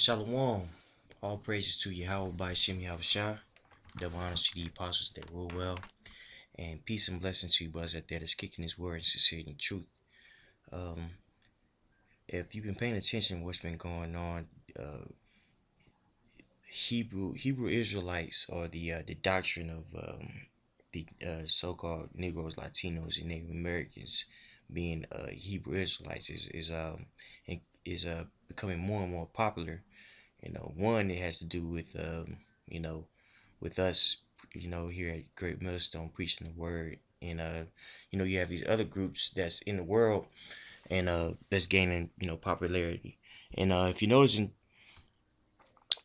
Shalom. All praises to Yahweh by Shem Yahushua. Double honors to the apostles that rule well. And peace and blessings to you brothers out there that's kicking his word in sincerity and truth. If you've been paying attention to what's been going on, Hebrew Israelites, or the doctrine of the so-called Negroes, Latinos, and Native Americans being Hebrew Israelites is becoming more and more popular. One, it has to do with you know with us, here at Great Millstone preaching the word, and you have these other groups that's in the world, and that's gaining popularity. And if you notice,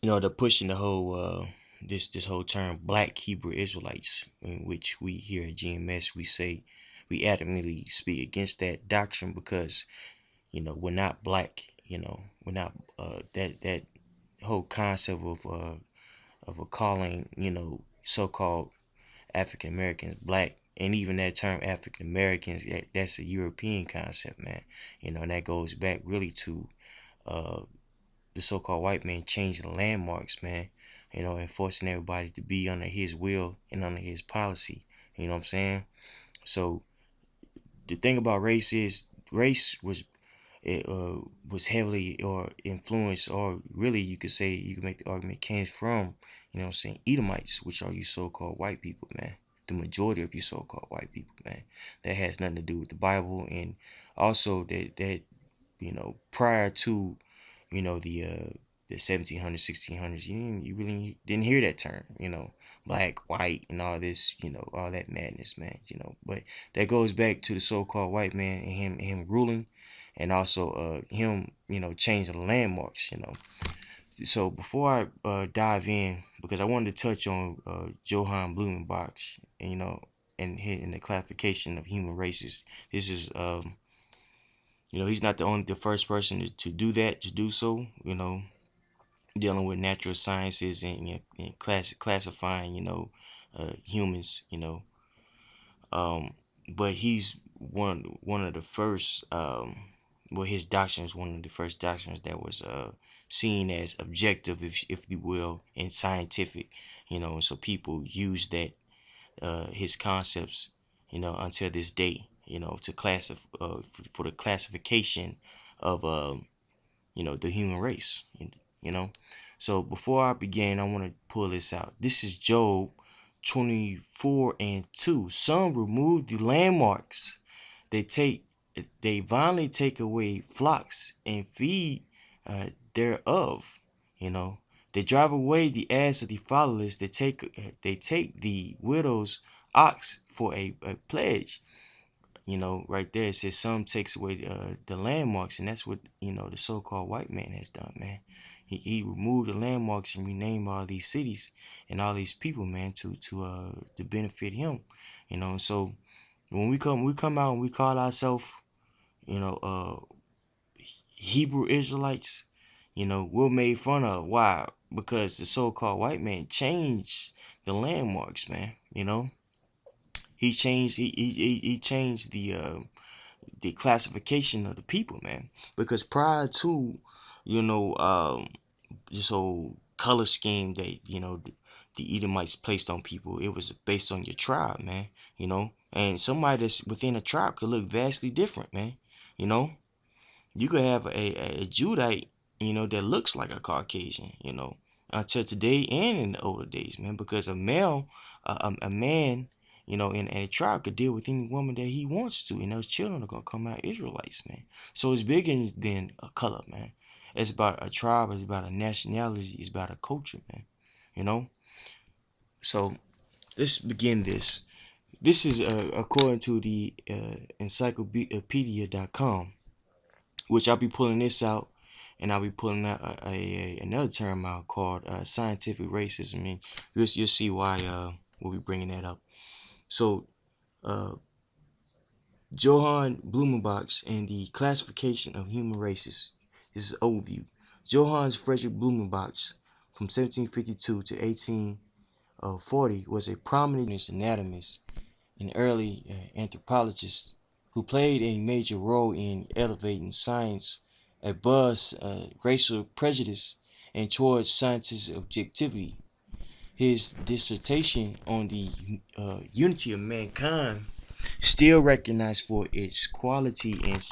they're pushing the whole this whole term Black Hebrew Israelites, in which we here at GMS we adamantly speak against that doctrine, because we're not black. We're not that whole concept of a calling so-called African Americans black, and even that term African Americans, that's a European concept, man. And that goes back really to uh the so-called white man changing the landmarks, man. And forcing everybody to be under his will and under his policy. You know what I'm saying? So the thing about race is, race was heavily or influenced, or really you could say, you could make the argument, came from, Edomites, which are you so-called white people, man. The majority of you so-called white people, man. That has nothing to do with the Bible. And also that prior to the 1700s, 1600s, you really didn't hear that term, black, white, and all this, all that madness, man. But that goes back to the so-called white man, and him ruling, and also him changing the landmarks. So before I dive in, because I wanted to touch on Johann Blumennbach, and the classification of human races. This is he's not the first person to do that, to do so, dealing with natural sciences, and classifying humans, but he's one of the first. Well, his doctrine is one of the first doctrines that was seen as objective, if you will, and scientific. And so people use that his concepts, until this day, to for the classification of the human race. you know so before I begin, I want to pull this out. This is Job 24:2. Some remove the landmarks, they violently take away flocks and feed thereof. They drive away the ass of the fatherless. They take the widow's ox for a pledge. Right there it says some takes away the landmarks, and that's what the so-called white man has done, man. He removed the landmarks and renamed all these cities and all these people, man, to benefit him. So when we come out and we call ourselves, you know, uh, Hebrew Israelites, we're made fun of. Why? Because the so-called white man changed the landmarks, man. He changed the classification of the people, man. Because prior to this whole color scheme that the Edomites placed on people, it was based on your tribe, man. And somebody that's within a tribe could look vastly different, man. You could have a Judite, that looks like a Caucasian, until today and in the older days, man. Because a man, in a tribe could deal with any woman that he wants to, and those children are gonna come out Israelites, man. So it's bigger than a color, man. It's about a tribe. It's about a nationality. It's about a culture, man. So let's begin this. This is according to the encyclopedia.com, which I'll be pulling this out, and I'll be pulling out another term out called scientific racism. And you'll see why we'll be bringing that up. So, Johann Blumennbach and the classification of human races. This is an overview. Johann Friedrich Blumennbach, from 1752 to 1840, was a prominent anatomist and early anthropologist who played a major role in elevating science above racial prejudice and towards scientific objectivity. His dissertation on the unity of mankind, still recognized for its quality and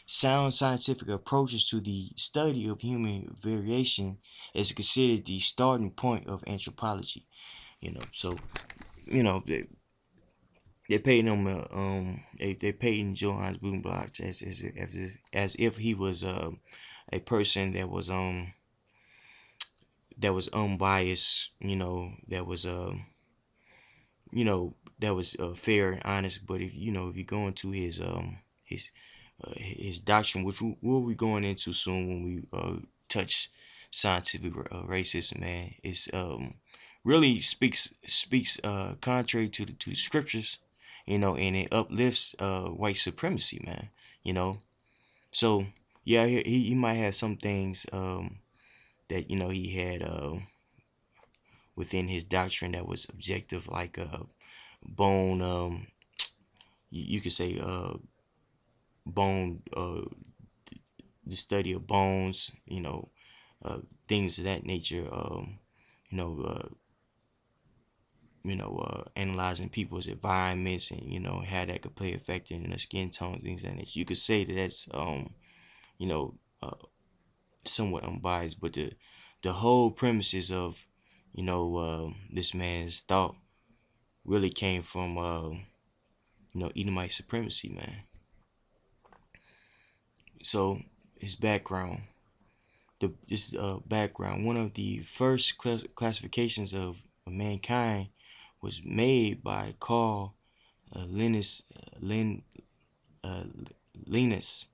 sound scientific approaches to the study of human variation, is considered the starting point of anthropology. So you know they paid him they paid Johannes Blumennbach as if he was a person that was unbiased, that was fair and honest. But if you go into his his doctrine, which we'll be going into soon when we touch scientific racism, man, it's really speaks contrary to the scriptures, and it uplifts white supremacy, man. you know so yeah, he might have some things that he had within his doctrine that was objective, like bone you could say bone the study of bones, uh, things of that nature. You know, uh, analyzing people's environments, and how that could play effect in the skin tone, things like that. You could say that that's you know, uh, somewhat unbiased, but the whole premises of this man's thought really came from Edomite supremacy, man. So his background, this background, one of the first classifications of mankind was made by Carl Linnaeus, uh, Linnaeus,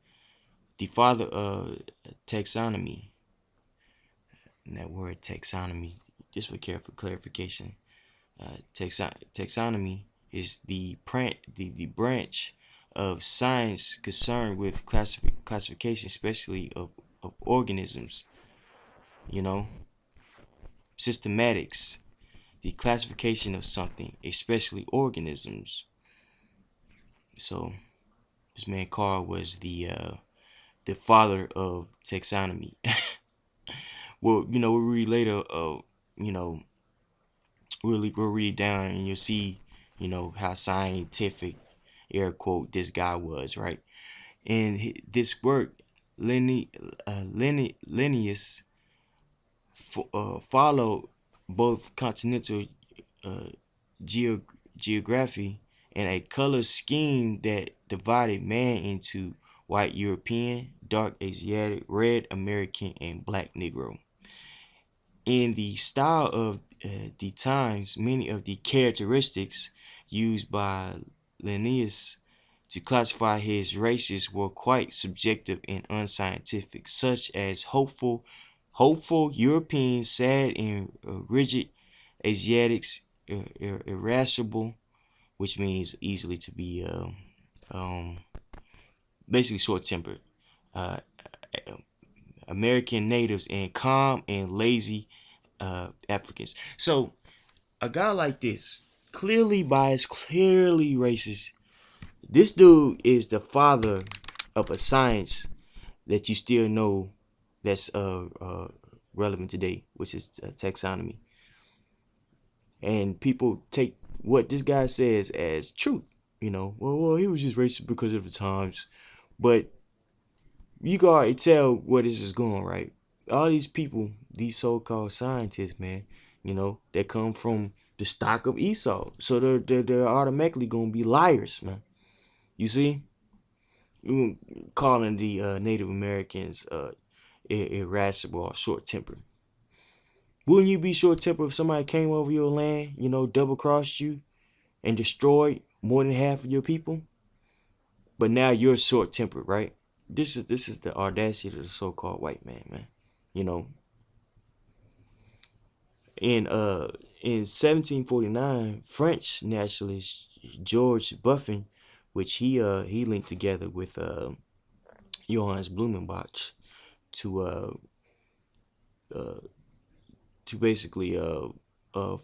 the father of taxonomy. And that word taxonomy, just for careful clarification, taxonomy is the branch of science concerned with classification, especially of organisms. You know, systematics, the classification of something, especially organisms. So this man Carl was the father of taxonomy. Well, we'll read later. You know, we'll read down, and you'll see, how scientific, air quote, this guy was, right? And this work, Linnaeus followed both continental uh, geo- geography and a color scheme that divided man into white European, dark Asiatic, red American, and black Negro. In the style of the times, many of the characteristics used by Linnaeus to classify his races were quite subjective and unscientific, such as hopeful Europeans, sad and rigid Asiatics, irascible, which means easily to be um, basically short-tempered, uh, American natives, and calm and lazy Africans. So a guy like this, clearly biased, clearly racist. This dude is the father of a science that you still know that's relevant today, which is taxonomy. And people take what this guy says as truth. Well, he was just racist because of the times. But you can already tell where this is going, right? All these people, these so-called scientists, man, that come from the stock of Esau. So they're automatically going to be liars, man. You see? Calling the Native Americans irascible or short-tempered. Wouldn't you be short-tempered if somebody came over your land, double-crossed you and destroyed more than half of your people? But now you're short-tempered, right? This is the audacity of the so-called white man, man. You know, in uh in 1749, French nationalist George Buffon, which he linked together with Johannes Blumennbach to uh to basically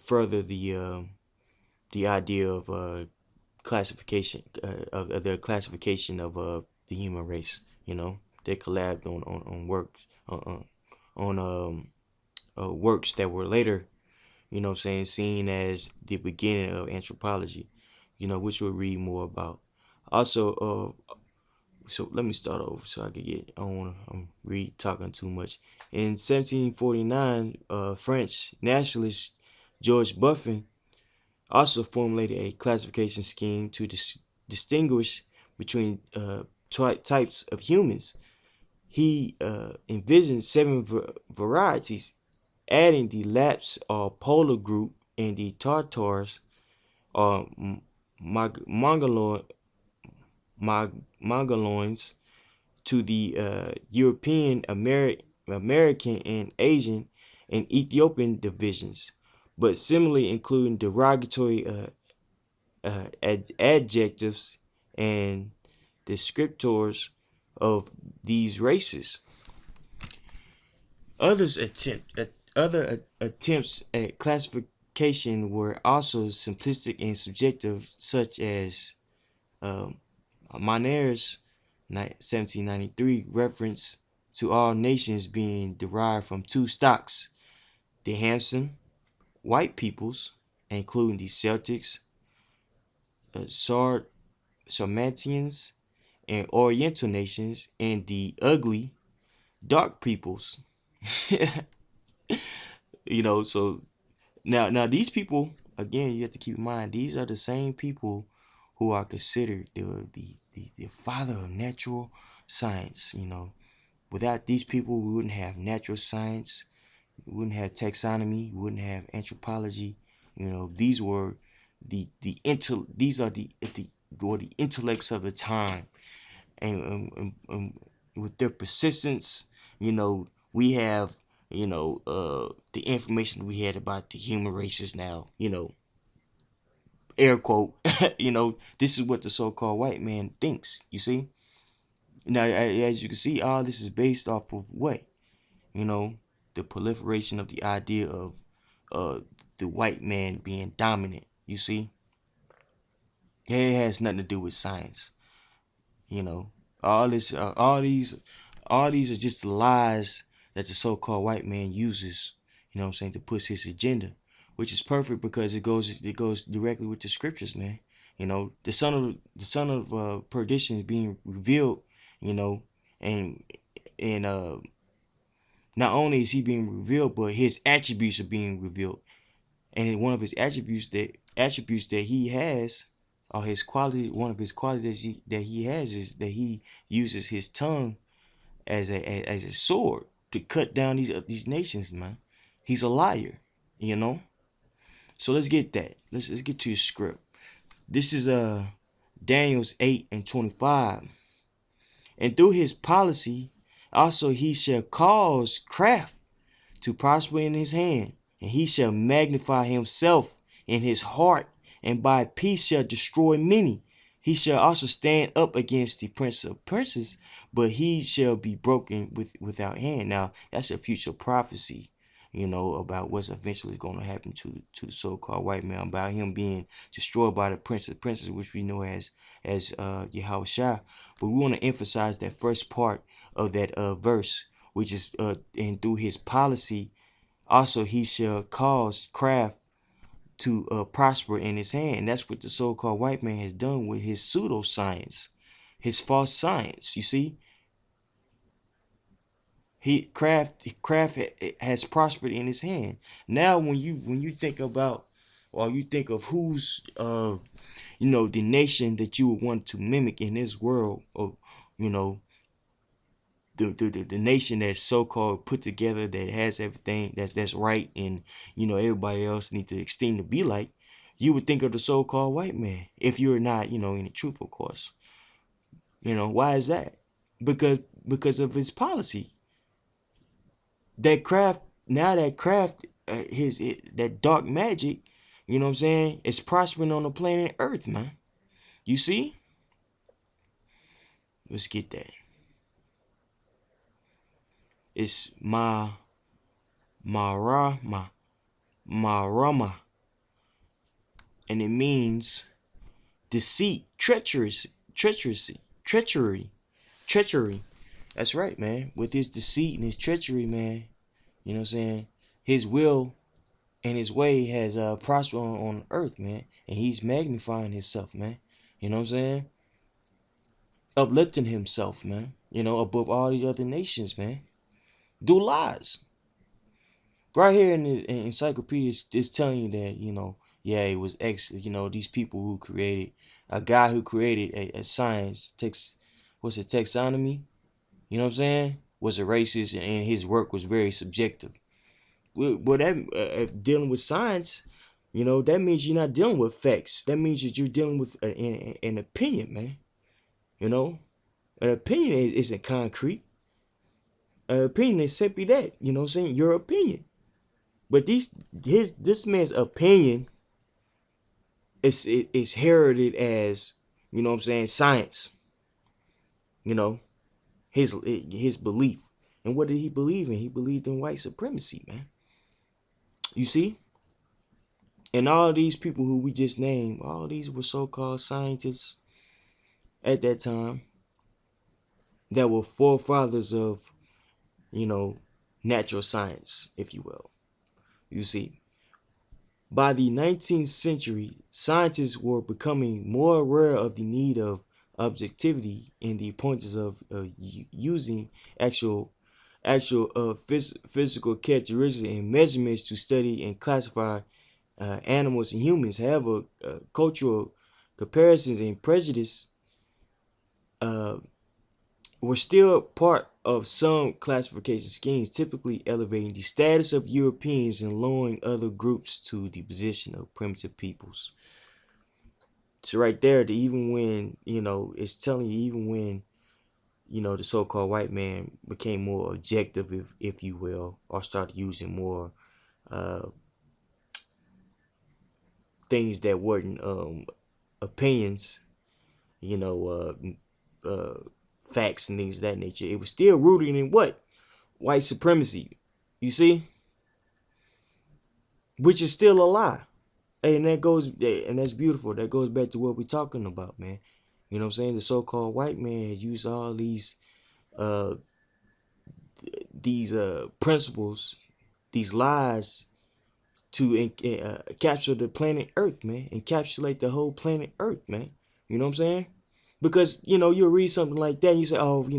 further the idea of classification of the classification of the human race. They collabed on works on works that were later, seen as the beginning of anthropology, which we'll read more about. Also, so let me start over so I can get. I don't want to read talking too much. In 1749, French nationalist George Buffon also formulated a classification scheme to distinguish between types of humans. He envisioned seven varieties, adding the Lapps or Polar group and the Tartars or Mongoloids to the European, American, and Asian and Ethiopian divisions, but similarly including derogatory adjectives and descriptors of these races. Other attempts at classification were also simplistic and subjective, such as Monner's 1793 reference to all nations being derived from two stocks: the handsome white peoples, including the Celtics, Sarmatians, and Oriental nations, and the ugly dark peoples. So now these people, again, you have to keep in mind, these are the same people who are considered the father of natural science. Without these people, we wouldn't have natural science, we wouldn't have taxonomy, we wouldn't have anthropology. These were these are the intellects of the time, and with their persistence, we have the information we had about the human races now. Air quote. This is what the so-called white man thinks. You see. Now, as you can see, all this is based off of what? The proliferation of the idea of the white man being dominant. You see, it has nothing to do with science. All this, all these are just the lies that the so-called white man uses. To push his agenda, which is perfect because it goes directly with the scriptures, man. The son of perdition is being revealed. And not only is he being revealed, but his attributes are being revealed. And one of his attributes that he has, or his quality, one of his qualities that he has, is that he uses his tongue as a sword to cut down these nations, man. He's a liar, So let's get that. Let's get to the script. This is Daniel's 8:25. And through his policy, also he shall cause craft to prosper in his hand, and he shall magnify himself in his heart, and by peace shall destroy many. He shall also stand up against the prince of princes, but he shall be broken without hand. Now, that's a future prophecy, about what's eventually going to happen to the so-called white man, about him being destroyed by the prince of princes, which we know as Yahushua. But we want to emphasize that first part of that verse, which is and through his policy, also he shall cause craft to prosper in his hand. That's what the so-called white man has done with his pseudoscience, his false science. You see, craft has prospered in his hand. Now, when you think about, or you think of who's the nation that you would want to mimic in this world, or the nation that's so-called put together, that has everything that's right, and everybody else need to extend to be like, you would think of the so-called white man, if you're not in the truth, of course. Why is that? Because of his policy. That craft, that dark magic, it's prospering on the planet Earth, man. You see? Let's get that. It's Marama, and it means deceit, treachery. That's right, man. With his deceit and his treachery, man, his will and his way has prospered on earth, man. And he's magnifying himself, man. You know what I'm saying? Uplifting himself, man. You know, above all these other nations, man. Do lies. Right here in the encyclopedia is telling you that, yeah, it was these people who created, a guy who created a science, what's it, taxonomy? You know what I'm saying? Was a racist, and his work was very subjective. Well, that dealing with science, that means you're not dealing with facts. That means that you're dealing with an opinion, man. You know, an opinion isn't concrete. An opinion is simply that. You know what I'm saying? Your opinion. But this man's opinion is heralded as, you know what I'm saying, science. You know, his belief. And what did he believe in? He believed in white supremacy, man. You see? And all these people who we just named, all these were so-called scientists at that time that were forefathers of, natural science, if you will. You see, by the 19th century, scientists were becoming more aware of the need of objectivity and the importance of using actual physical characteristics and measurements to study and classify animals and humans. However, cultural comparisons and prejudice uh, were still part of some classification schemes, typically elevating the status of Europeans and lowering other groups to the position of primitive peoples. So right there, even when, it's telling you, even when, the so-called white man became more objective, if you will, or started using more things that weren't opinions, you know, facts and things of that nature. It was still rooted in what? White supremacy. You see? Which is still a lie. And that's beautiful. That goes back to what we're talking about, man. You know what I'm saying? The so-called white man has used all uh these principles, these lies to capture the planet Earth, man. Encapsulate the whole planet Earth, man. You know what I'm saying? Because, you'll read something like that and you say, oh, you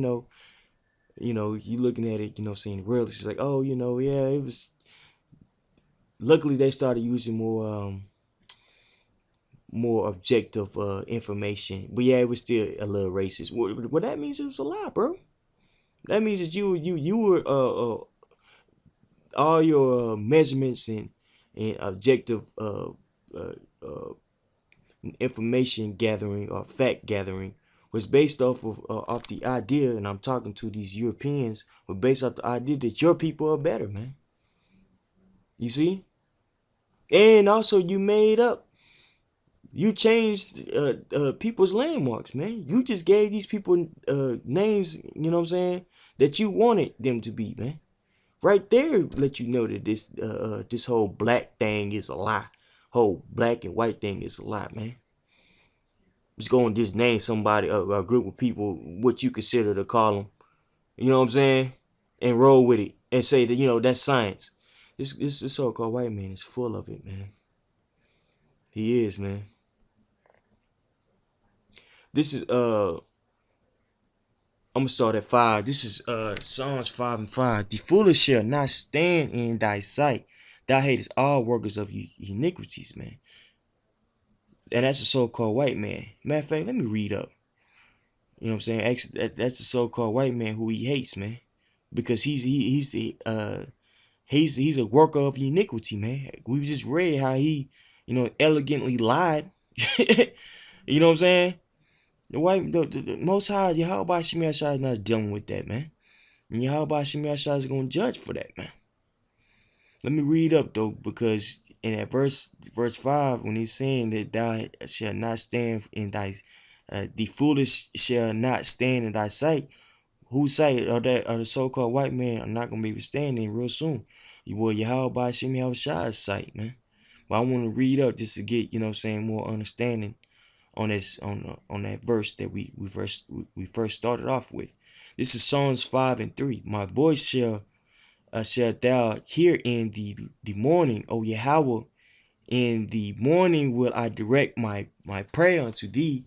looking at it, saying the world is like, oh, yeah, it was. Luckily, they started using more objective information, but yeah, it was still a little racist. What that means, it was a lie, bro. That means that you were all your measurements and objective uh, uh, information gathering or fact gathering was based off the idea, and I'm talking to these Europeans, were based off the idea that your people are better, man. You see? And also you changed people's landmarks, man. You just gave these people names, you know what I'm saying, that you wanted them to be, man. Right there, let you know that this whole black thing is a lie. Whole black and white thing is a lie, man. Just go and just name somebody, a group of people, what you consider to call them. You know what I'm saying? And roll with it and say that, that's science. This so-called white man is full of it, man. He is, man. This is I'm gonna start at 5. This is Psalms 5:5. The foolish shall not stand in thy sight. Thou hatest all workers of iniquities, man. And that's a so-called white man. Matter of fact, let me read up. You know what I'm saying? That's a so-called white man who he hates, man, because he's a worker of iniquity, man. We just read how he, elegantly lied. You know what I'm saying? The Most High, Yahweh Shemi Ashai is not dealing with that, man. And Yahweh Shemi Ashai is going to judge for that, man. Let me read up, though, because in that verse 5, when he's saying that thou shalt not stand in thy, the foolish shall not stand in thy sight, whose sight or the so-called white man are not going to be able to stand in real soon. Well, Yahweh Shemi Ashai's sight, man. But I want to read up just to get, more understanding on that verse that we first started off with. This is Psalms 5:3. My voice shall shalt thou hear in the morning, O Yahweh. In the morning will I direct my prayer unto thee,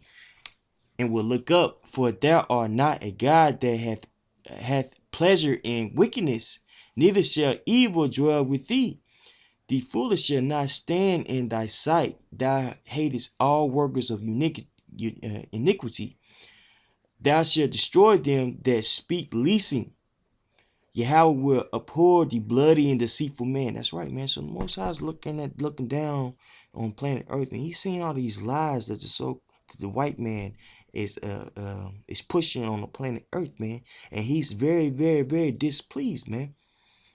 and will look up, for thou art not a God that hath pleasure in wickedness, neither shall evil dwell with thee. The foolish shall not stand in thy sight. Thou hatest all workers of iniquity. Thou shalt destroy them that speak leasing. Yahweh will abhor the bloody and deceitful man. That's right, man. So the Most High is looking down on planet Earth, and he's seeing all these lies that the white man is pushing on the planet Earth, man. And he's very, very, very displeased, man.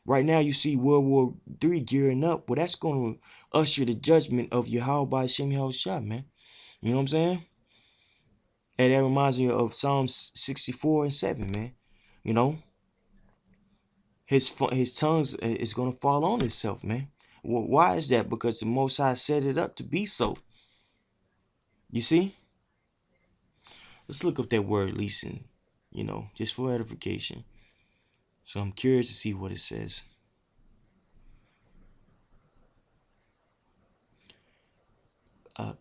Right now, you see World War III gearing up. Well, that's going to usher the judgment of Yahweh by Shem Yahushua, man. You know what I'm saying? And that reminds me of Psalms 64 and 7, man. You know, his tongues is going to fall on itself, man. Well, why is that? Because the Most High set it up to be so. You see? Let's look up that word leasing, just for edification. So I'm curious to see what it says.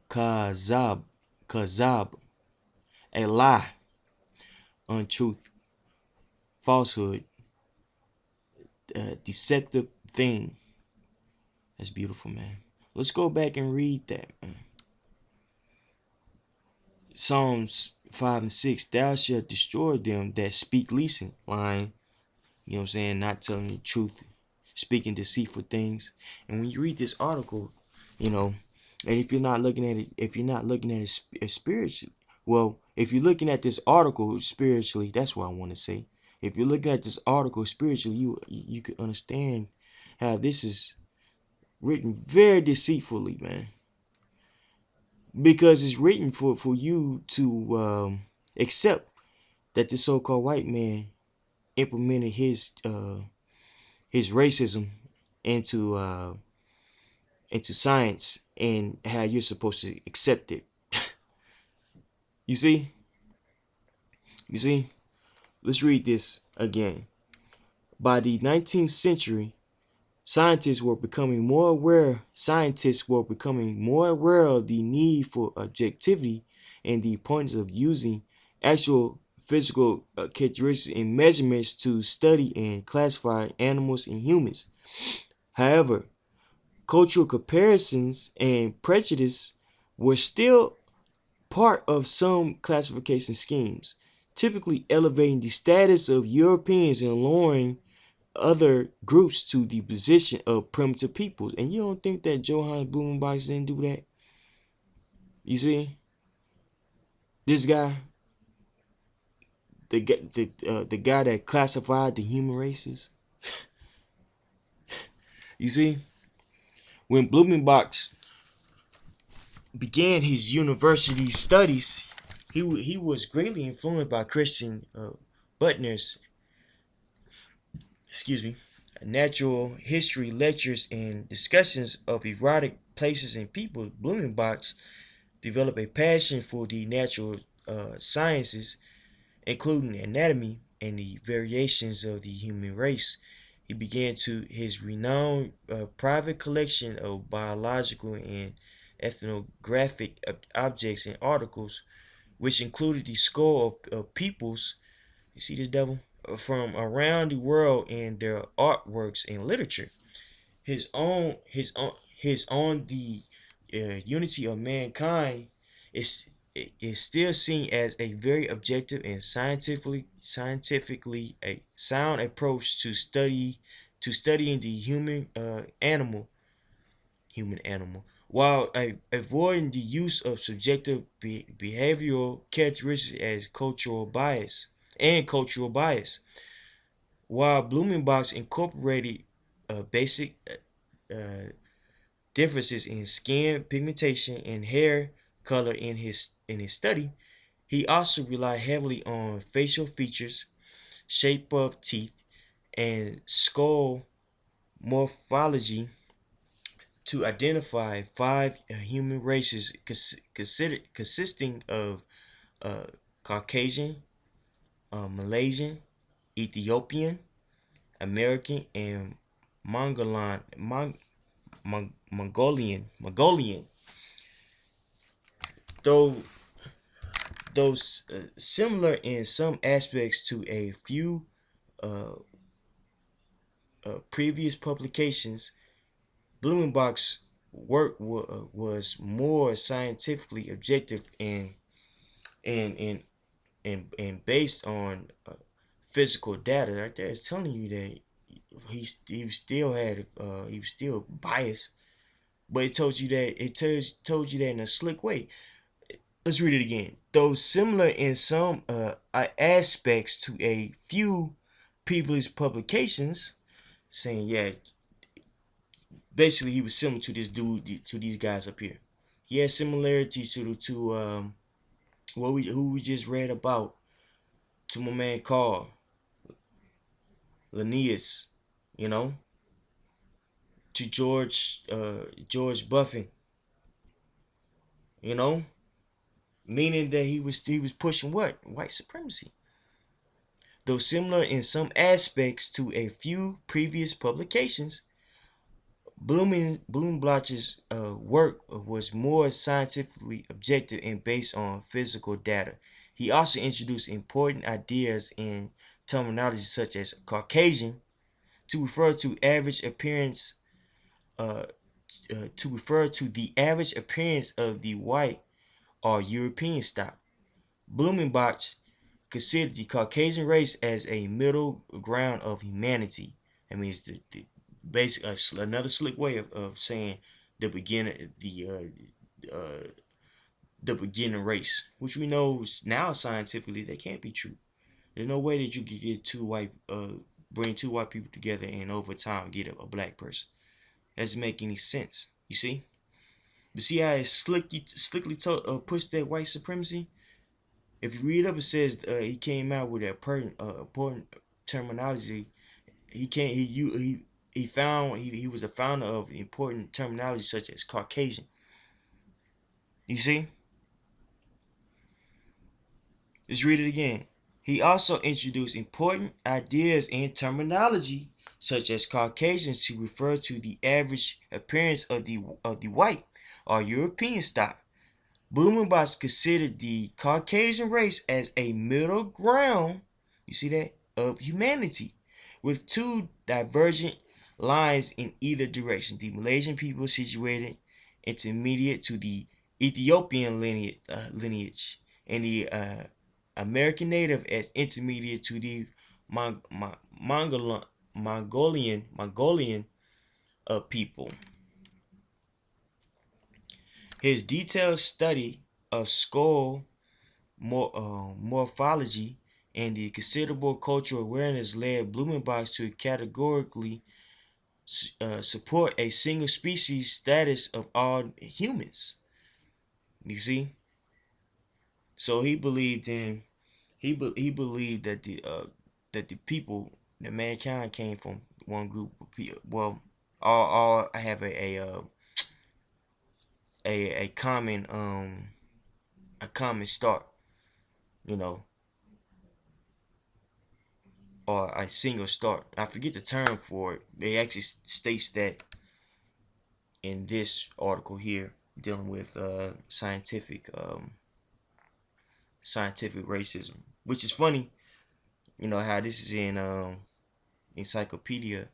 Kazab, a lie, untruth, falsehood, deceptive thing. That's beautiful, man. Let's go back and read that, man. Psalms 5 and 6. Thou shalt destroy them that speak leasing, lying, not telling the truth, speaking deceitful things. And when you read this article, and if you're not looking at it spiritually, well, if you're looking at this article spiritually, that's what I want to say. If you're looking at this article spiritually, you can understand how this is written very deceitfully, man. Because it's written for you to accept that the so-called white man implemented his racism into science, and how you're supposed to accept it. You see? Let's read this again. By the 19th century, scientists were becoming more aware of the need for objectivity and the importance of using actual physical characteristics and measurements to study and classify animals and humans. However, cultural comparisons and prejudice were still part of some classification schemes, typically elevating the status of Europeans and lowering other groups to the position of primitive peoples. And you don't think that Johannan Blumennbach didn't do that? You see, this guy, the guy that classified the human races. You see, when Blumennbach began his university studies, he was greatly influenced by Christian Butner's, natural history lectures and discussions of erotic places and people. Blumennbach developed a passion for the natural sciences, including anatomy and the variations of the human race. He began his renowned private collection of biological and ethnographic objects and articles, which included the skull of peoples. You see this devil? From around the world and their artworks and literature. His own the unity of mankind is still seen as a very objective and scientifically a sound approach to studying the human animal, while avoiding the use of subjective behavioral characteristics as cultural bias. While Blumennbach incorporated basic uh, differences in skin pigmentation and hair color in his study, he also relied heavily on facial features, shape of teeth, and skull morphology to identify five human races consisting of uh, Caucasian, Malaysian, Ethiopian, American, and Mongolian, Mongolian. Though those similar in some aspects to a few uh, previous publications, Blumennbach's work was more scientifically objective and and and based on physical data. Right there, it's telling you that he still had he was still biased, but it told you that told you that in a slick way. Let's read it again. Though similar in some aspects to a few previous publications, saying yeah, basically he was similar to this dude, to these guys up here. He has similarities to what we who we just read about, to my man Carl Linnaeus, you know, to George Buffin, you know, meaning that he was pushing what? White supremacy. Though similar in some aspects to a few previous publications, Blumembach's work was more scientifically objective and based on physical data. He also introduced important ideas in terminology such as Caucasian to refer to average appearance, uh, to refer to the average appearance of the white or European stock. Blumennbach considered the Caucasian race as a middle ground of humanity. That means the basic another slick way of saying the beginner the beginning race, which we know now scientifically that can't be true. There's no way that you could get bring two white people together and over time get a black person. That doesn't make any sense. You see? But see how it slickly pushed that white supremacy. If you read up, it says he came out with important terminology. He can't he found he was a founder of important terminology such as Caucasian. You see? Let's read it again. He also introduced important ideas and terminology such as Caucasians to refer to the average appearance of the white or European stock. Blumennbach considered the Caucasian race as a middle ground, you see that, of humanity, with two divergent lines in either direction. The Malaysian people situated intermediate to the Ethiopian lineage, and the American native as intermediate to the Mongolian people. His detailed study of skull morphology and the considerable cultural awareness led Blumennbach to categorically support a single species status of all humans. You see, so he believed in he believed that the people that mankind came from one group of people. Well, all have a common start, you know, or a single start. I forget the term for it. It actually states that in this article here, dealing with scientific racism, which is funny. You know how this is in encyclopedia.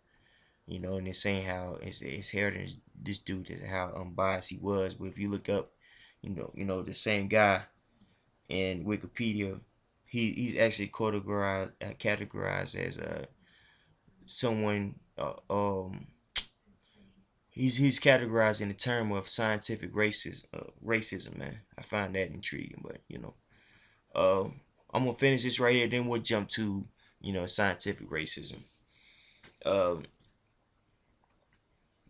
You know, and it's saying how it's heritage. This dude is how unbiased he was. But if you look up, the same guy in Wikipedia, he's actually categorized as someone he's categorized in the term of scientific racism, man. I find that intriguing, but uh, I'm gonna finish this right here, then we'll jump to scientific racism. um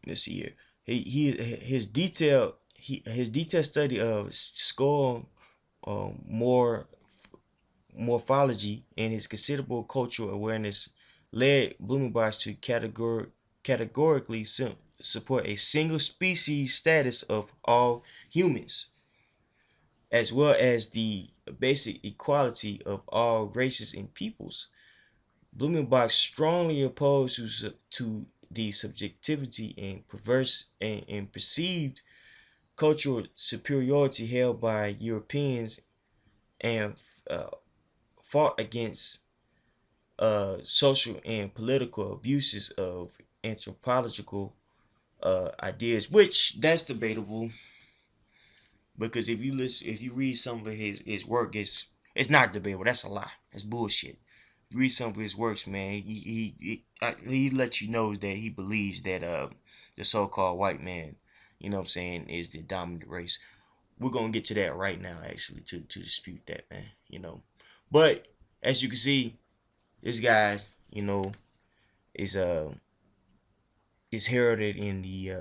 let's see here. His detailed study of skull more morphology and his considerable cultural awareness led Blumennbach to categorically support a single species status of all humans, as well as the basic equality of all races and peoples. Blumennbach strongly opposed to the subjectivity and perverse and perceived cultural superiority held by Europeans, and uh, fought against social and political abuses of anthropological ideas, which that's debatable, because if you read some of his work, it's not debatable. That's a lie. That's bullshit. If you read some of his works, man, he lets you know that he believes that the so-called white man, you know what I'm saying, is the dominant race. We're gonna get to that right now, actually, to dispute that, man. But as you can see, this guy, you know, is is heralded in the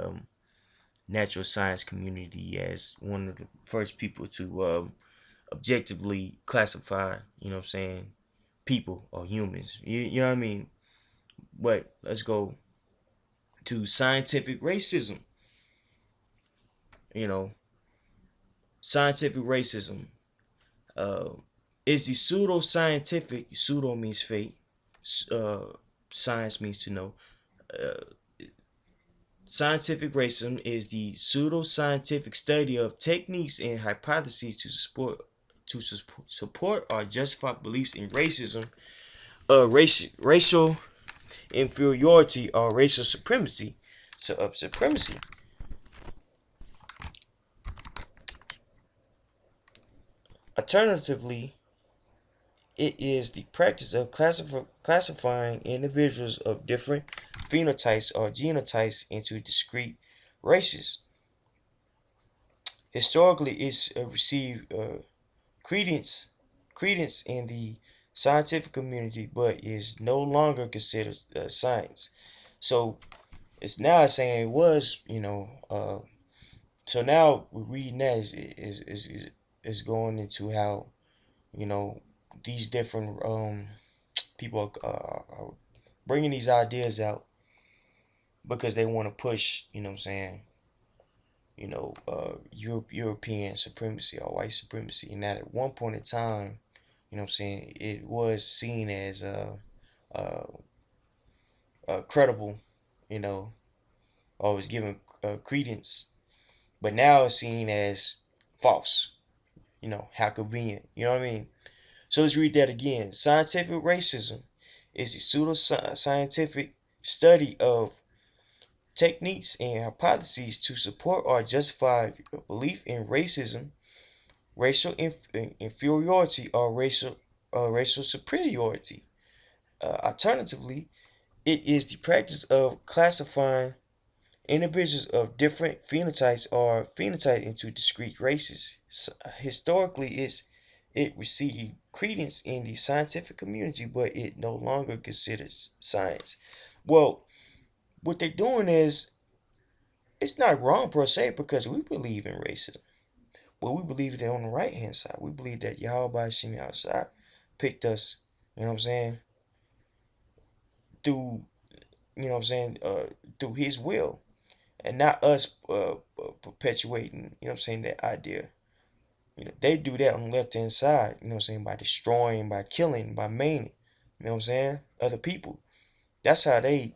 natural science community as one of the first people to objectively classify, you know what I'm saying, people or humans. You know what I mean? But let's go to scientific racism. You know, scientific racism uh, is the pseudo-scientific. Pseudo means fake. Uh, Science means to know. Uh, Scientific racism is the pseudo-scientific study of techniques and hypotheses to support or justify beliefs in racism, racial inferiority, or racial supremacy. Supremacy. Alternatively, it is the practice of classifying individuals of different phenotypes or genotypes into discrete races. Historically, it's received credence in the scientific community, but is no longer considered science. So it's saying it was, so now we're reading that is going into how, you know, these different people are bringing these ideas out because they want to push, you know what I'm saying, European supremacy or white supremacy. And that at one point in time, you know what I'm saying, it was seen as uh, credible, you know, or was given credence, but now it's seen as false. How convenient. You know what I mean? So let's read that again. Scientific racism is a pseudo-scientific study of techniques and hypotheses to support or justify belief in racism, racial inferiority, or racial superiority. Alternatively, it is the practice of classifying individuals of different phenotypes or phenotype into discrete races. Historically, it received credence in the scientific community, but it no longer considers science. Well, what they're doing is, it's not wrong per se, because we believe in racism. But we believe that on the right hand side. We believe that Yahweh Shimi outside picked us, you know what I'm saying, through, you know what I'm saying, through his will, and not us perpetuating, you know what I'm saying, that idea. They do that on the left hand side, you know what I'm saying, by destroying, by killing, by maiming, you know what I'm saying, other people. That's how they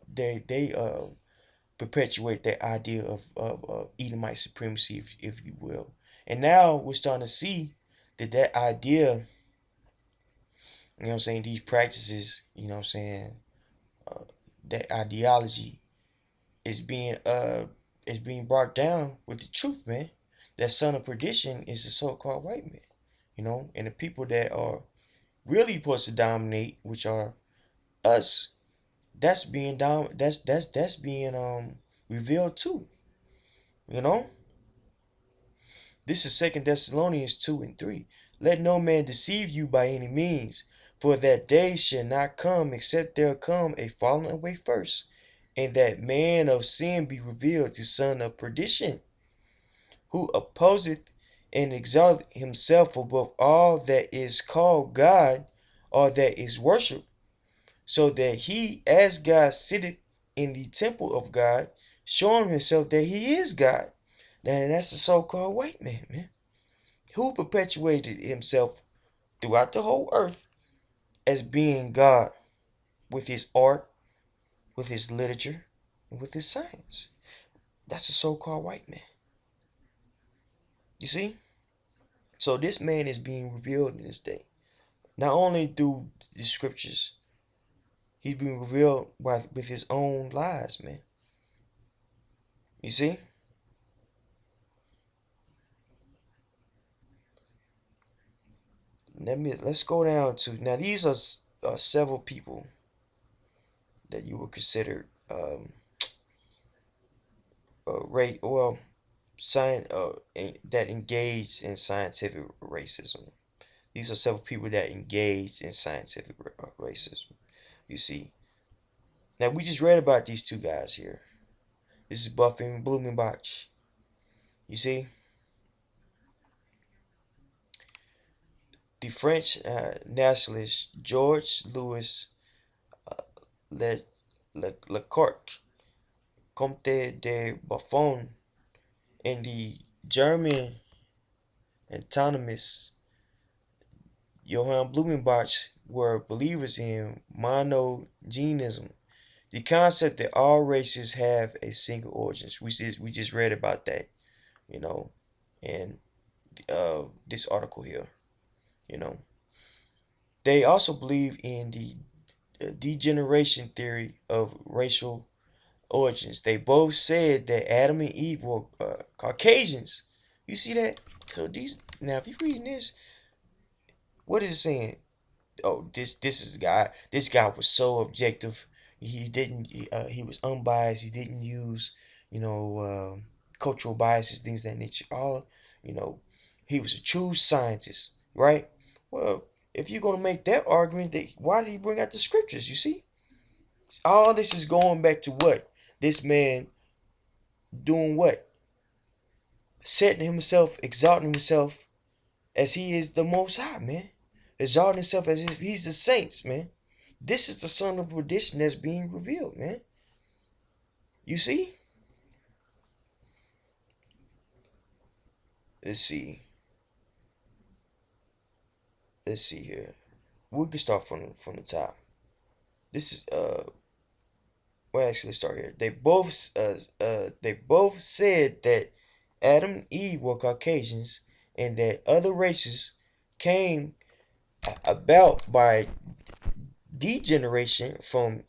perpetuate that idea of Edomite supremacy, if you will. And now we're starting to see that idea, you know what I'm saying, these practices, you know what I'm saying, uh, that ideology is being brought down with the truth, man. That son of perdition is the so-called white man, and the people that are really supposed to dominate, which are us. That's being revealed too. You know, this is Second Thessalonians 2:3. Let no man deceive you by any means, for that day shall not come except there come a falling away first, and that man of sin be revealed, the son of perdition, who opposeth and exalteth himself above all that is called God or that is worshipped, so that he as God sitteth in the temple of God, showing himself that he is God. Now that's the so-called white man, who perpetuated himself throughout the whole earth as being God. with his art, with his literature, and with his science. That's a so-called white man. You see? So this man is being revealed in this day. Not only through the scriptures, he's being revealed with his own lies, man. You see? Let's go down to now. These are several people that you would consider rate well science that engage in scientific racism. These are several people that engage in scientific racism. You see. Now we just read about these two guys here. This is Buffy and Blumennbach. You see, the French nationalist George Louis Le, Lecoq, Comte de Buffon, and the German anatomist Johann Blumennbach were believers in monogenism, the concept that all races have a single origin. We just read about that, you know, in this article here. You know, they also believe in the degeneration theory of racial origins. They both said that Adam and Eve were Caucasians. You see that? So these now, if you're reading this, what is it saying? Oh, this is guy. This guy was so objective. He didn't. He was unbiased. He didn't use cultural biases, things of that nature. All he was a true scientist, right? Well, if you're gonna make that argument, why did he bring out the scriptures? You see, all this is going back to what this man doing what setting himself, exalting himself as he is the Most High, man. Exalting himself as if he's the saints, man. This is the son of perdition that's being revealed, man. You see? Let's see. Let's see here. We can start from the top. This is well, actually start here. They both said that Adam and Eve were Caucasians and that other races came about by degeneration from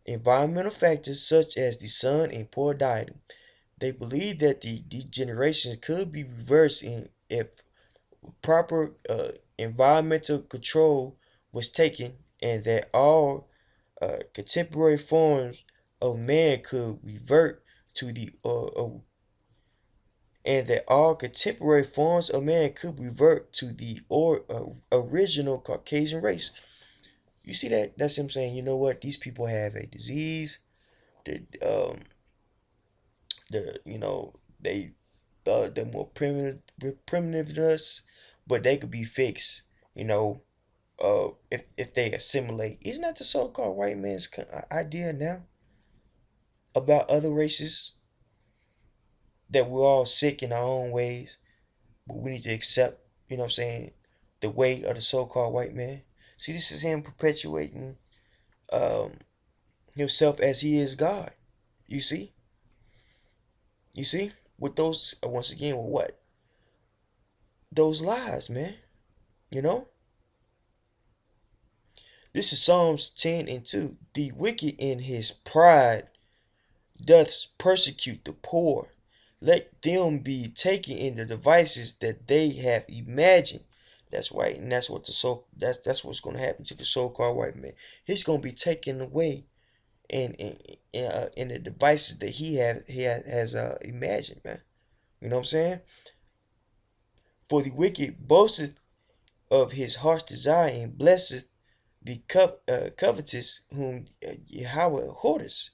environmental factors such as the sun and poor dieting. They believe that the degeneration could be reversed if proper environmental control was taken, and that all contemporary forms of man could revert to the and that all contemporary forms of man could revert to the original Caucasian race. You see that? That's him saying, you know what? These people have a disease. The they they're more primitive than us, but they could be fixed. If they assimilate. Isn't that the so-called white man's idea now about other races, that we're all sick in our own ways, but we need to accept, what I'm saying, the way of the so-called white man. See, this is him perpetuating um, himself as he is God. You see? You see? With those, once again, with what? Those lies, man. You know? This is Psalms 10 and 2. The wicked in his pride doth persecute the poor. Let them be taken in the devices that they have imagined. That's right, and that's that's what's going to happen to the so-called white man. He's going to be taken away in the devices that he has imagined, man. You know what I'm saying? For the wicked boasteth of his heart's desire and blesseth the covetous whom Yahweh hoardeth.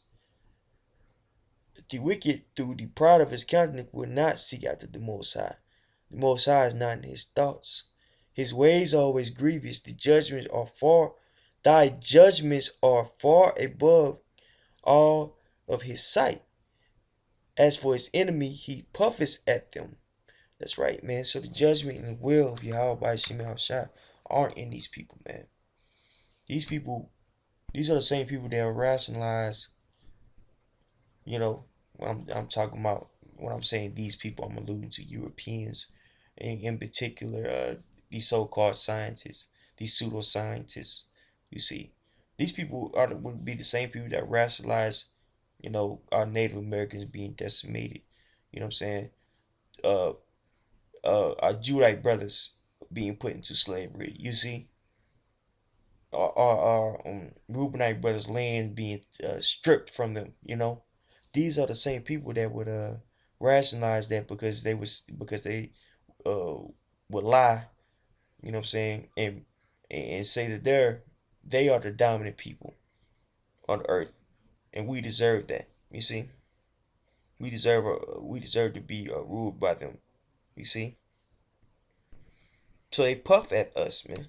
The wicked, through the pride of his countenance, will not seek after the Most High. The Most High is not in his thoughts. His ways are always grievous. Thy judgments are far above all of his sight. As for his enemy, he puffeth at them. That's right, man. So the judgment and the will of Yahweh by Shemel Shai aren't in these people, man. These people These are the same people that rationalize, you know, when I'm talking about, when I'm saying these people, I'm alluding to Europeans, in particular, these so-called scientists, these pseudoscientists. You see, these people would be the same people that rationalize, our Native Americans being decimated. You know what I'm saying? Uh, our Judite brothers being put into slavery. You see, our Reubenite brothers' land being stripped from them. These are the same people that would rationalize that because they uh would lie. You know what I'm saying, and say that they are the dominant people on the earth, and we deserve that. You see, we deserve to be ruled by them. You see, so they puff at us, man.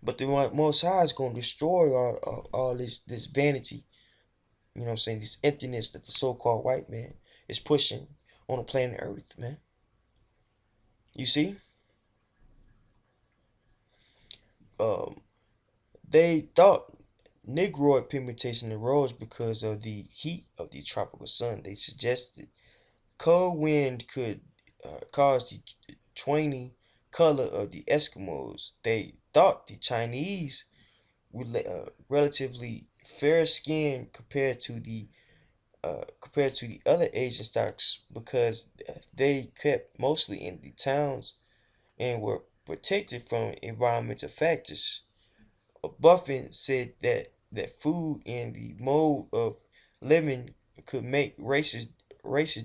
But the Most High is going to destroy all this vanity. You know what I'm saying? This emptiness that the so-called white man is pushing on the planet Earth, man. You see? Um, they thought Negroid pigmentation arose because of the heat of the tropical sun. They suggested cold wind could cause the tawny color of the Eskimos. They thought the Chinese were relatively fair skinned compared to the other Asian stocks because they kept mostly in the towns and were protected from environmental factors. Buffin said that food and the mode of living could make races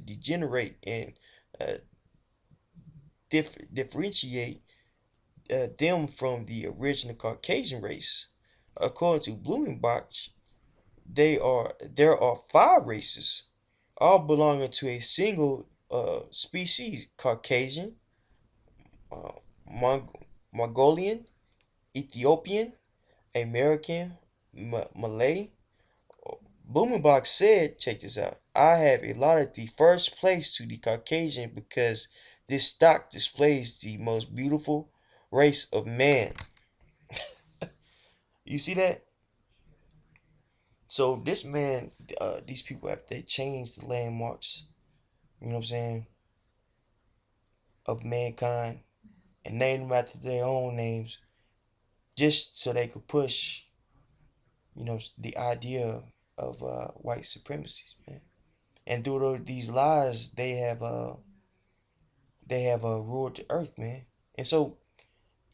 degenerate and uh, differentiate them from the original Caucasian race. According to Blumennbach, there are five races, all belonging to a single species: Caucasian, uh, Mongolian, Ethiopian, American, Malay. Blumennbach said, check this out, I have allotted the first place to the Caucasian because this stock displays the most beautiful race of man. You see that? So this man, these people have they changed the landmarks, you know what I'm saying, of mankind and named them after their own names just so they could push, the idea of white supremacy, man. And through these lies, they have ruled the earth, man. And so,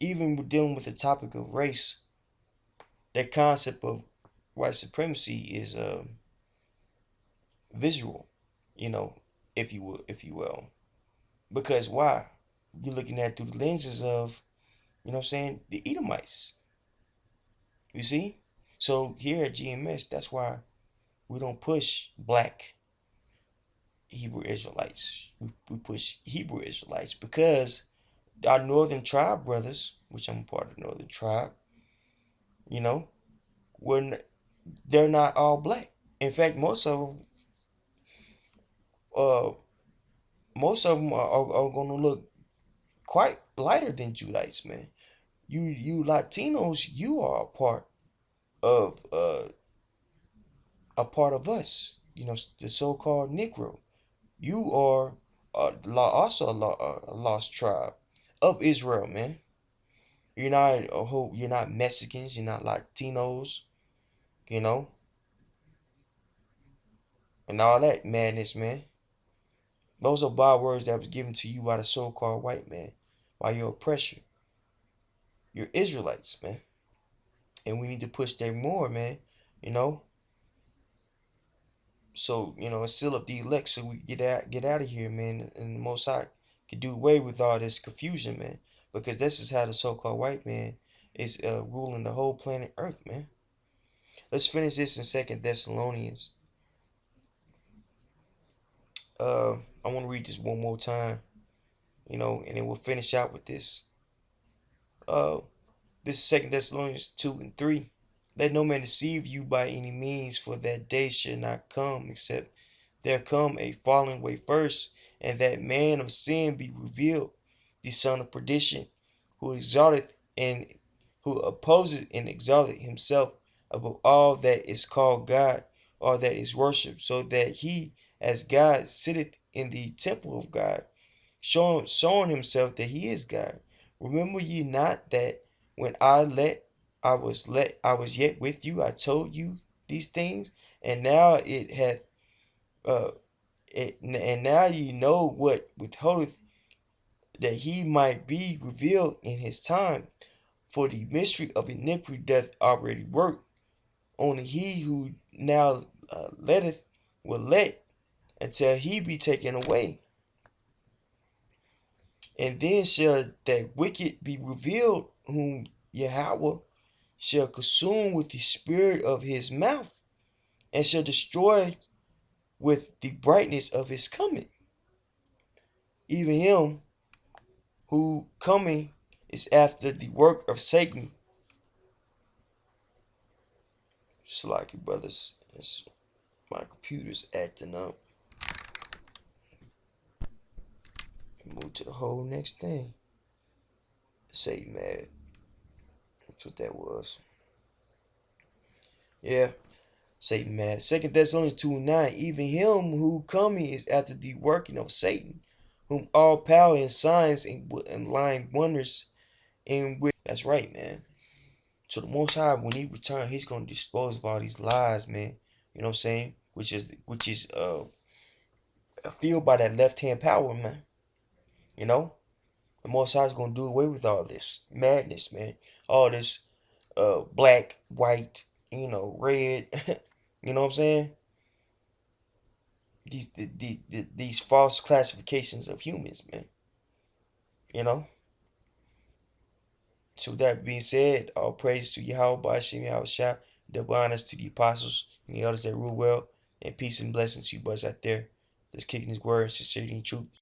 even with dealing with the topic of race, the concept of white supremacy is visual, you know, if you will, because why? You're looking at it through the lenses of, what I'm saying, the Edomites. You see, so here at GMS, that's why we don't push black Hebrew Israelites. We push Hebrew Israelites because our northern tribe brothers, which I'm a part of the northern tribe, you know, when they're not all black. In fact, uh, most of them are going to look quite lighter than Judites, man. You Latinos, you are a part of us. The so-called Negro. You are also a lost tribe of Israel, man. You're not Mexicans. You're not Latinos. You know, and all that madness, man. Those are bywords that was given to you by the so-called white man, by your oppressor. You're Israelites, man, and we need to push that more, man. You know, so seal up the elect so we get out of here, man, and the Most High could do away with all this confusion, man, because this is how the so-called white man is ruling the whole planet Earth, man. Let's finish this in Second Thessalonians. I want to read this one more time, and then we'll finish out with this. Uh, this is Second Thessalonians 2:3. Let no man deceive you by any means, for that day shall not come, except there come a falling away first, and that man of sin be revealed, the son of perdition, who exalteth and who opposes and exalteth himself above all that is called God or that is worshipped, so that he, as God, sitteth in the temple of God, showing himself that he is God. Remember ye not that when I was yet with you, I told you these things, and now it hath and now ye know what withholdeth, that he might be revealed in his time. For the mystery of iniquity doth already work. Only he who now letteth will let until he be taken away. And then shall that wicked be revealed, whom Yahweh shall consume with the spirit of his mouth, and shall destroy with the brightness of his coming. Even him who coming is after the work of Satan. Slacky brothers, my computer's acting up. Move to the whole next thing. Satan mad. That's what that was. Yeah. Satan mad. 2 Thessalonians 2:9. Even him who coming is after the working of Satan, whom all power and signs and lying wonders and with. That's right, man. So the Most High, when he returns, he's gonna dispose of all these lies, man. You know what I'm saying? Which is fueled by that left hand power, man. You know, the Most High is gonna do away with all this madness, man. All this black, white, red. You know what I'm saying? These false classifications of humans, man. You know. So with that being said, all praise to Yahweh, Ba'ashem Yahushua, double honors to the apostles and the others that rule well, and peace and blessings to you boys out there that's kicking his word, sincerity and truth.